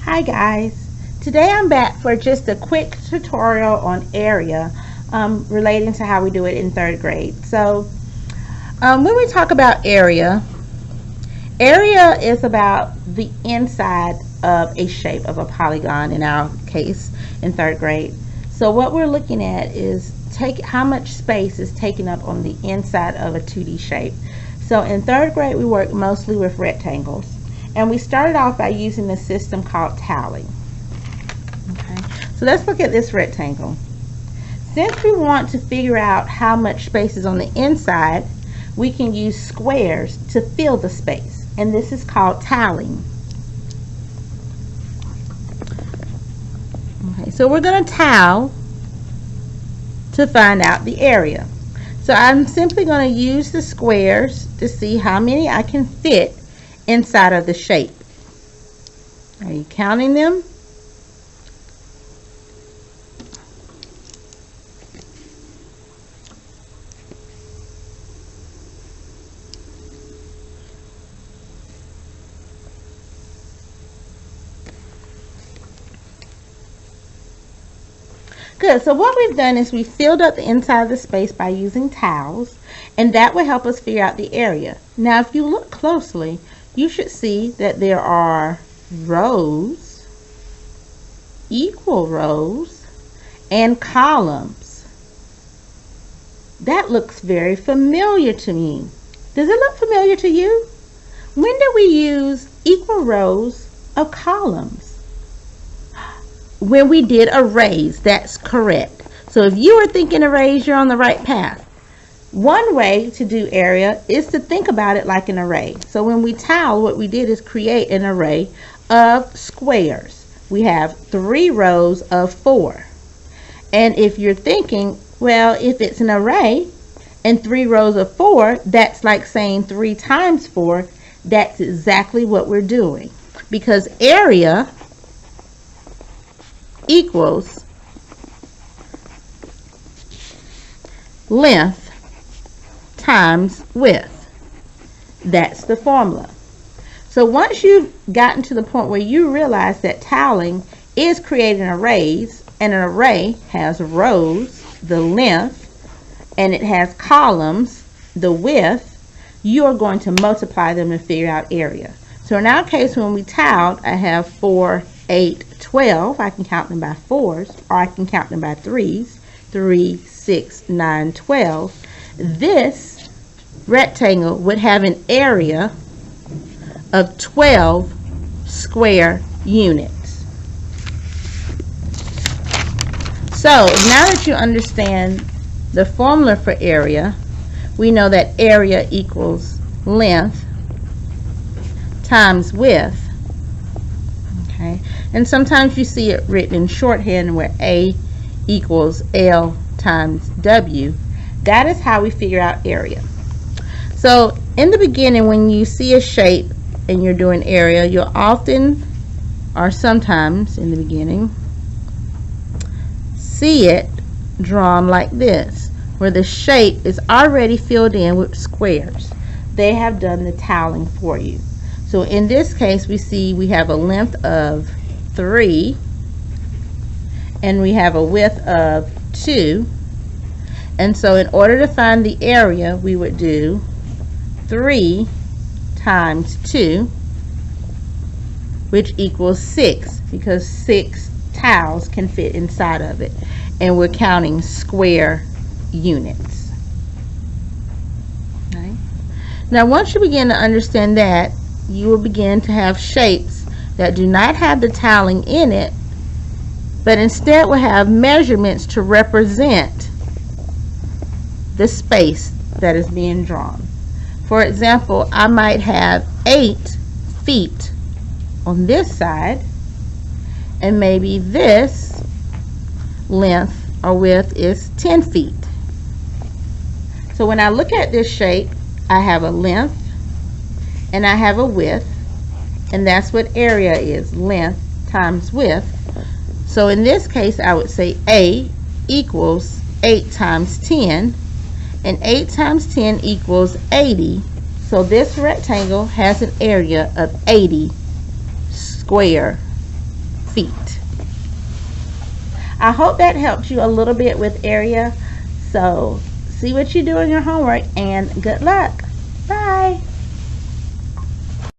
Hi guys, today I'm back for just a quick tutorial on area relating to how we do it in third grade. When we talk about area is about the inside of a shape of a polygon in our case in third grade. So what we're looking at is how much space is taken up on the inside of a 2D shape. So in third grade we work mostly with rectangles. And we started off by using a system called toweling. Okay, so let's look at this rectangle. Since we want to figure out how much space is on the inside, we can use squares to fill the space. And this is called toweling. Okay, so we're going to towel to find out the area. So I'm simply going to use the squares to see how many I can fit inside of the shape. Are you counting them? Good. So what we've done is we filled up the inside of the space by using towels, and that will help us figure out the area. Now if you look closely, you should see that there are rows, equal rows, and columns. That looks very familiar to me. Does it look familiar to you? When did we use equal rows of columns? When we did arrays, that's correct. So if you are thinking arrays, you're on the right path. One way to do area is to think about it like an array. So when we towel, what we did is create an array of squares. We have 3 rows of 4. And if you're thinking, well, if it's an array and 3 rows of 4, that's like saying 3 times 4. That's exactly what we're doing. Because area equals length times width. That's the formula. So once you've gotten to the point where you realize that toweling is creating arrays, and an array has rows, the length, and it has columns, the width, you are going to multiply them to figure out area. So in our case, when we toweled, I have 4, 8, 12. I can count them by 4s, or I can count them by 3s. 3, 6, 9, 12. This rectangle would have an area of 12 square units. So now that you understand the formula for area, we know that area equals length times width. Okay, and sometimes you see it written in shorthand where A equals L times W. That is how we figure out area. So in the beginning, when you see a shape and you're doing area, you'll often, or sometimes in the beginning, see it drawn like this, where the shape is already filled in with squares. They have done the toweling for you. So in this case, we see we have a length of 3 and we have a width of 2. And so in order to find the area, we would do 3 times 2, which equals 6, because 6 towels can fit inside of it. And we're counting square units. Okay. Now once you begin to understand that, you will begin to have shapes that do not have the toweling in it, but instead will have measurements to represent the space that is being drawn. For example, I might have 8 feet on this side, and maybe this length or width is 10 feet. So when I look at this shape, I have a length and I have a width, and that's what area is, length times width. So in this case, I would say A equals 8 times 10, and 8 times 10 equals 80. So this rectangle has an area of 80 square feet. I hope that helped you a little bit with area. So see what you do in your homework, and good luck. Bye.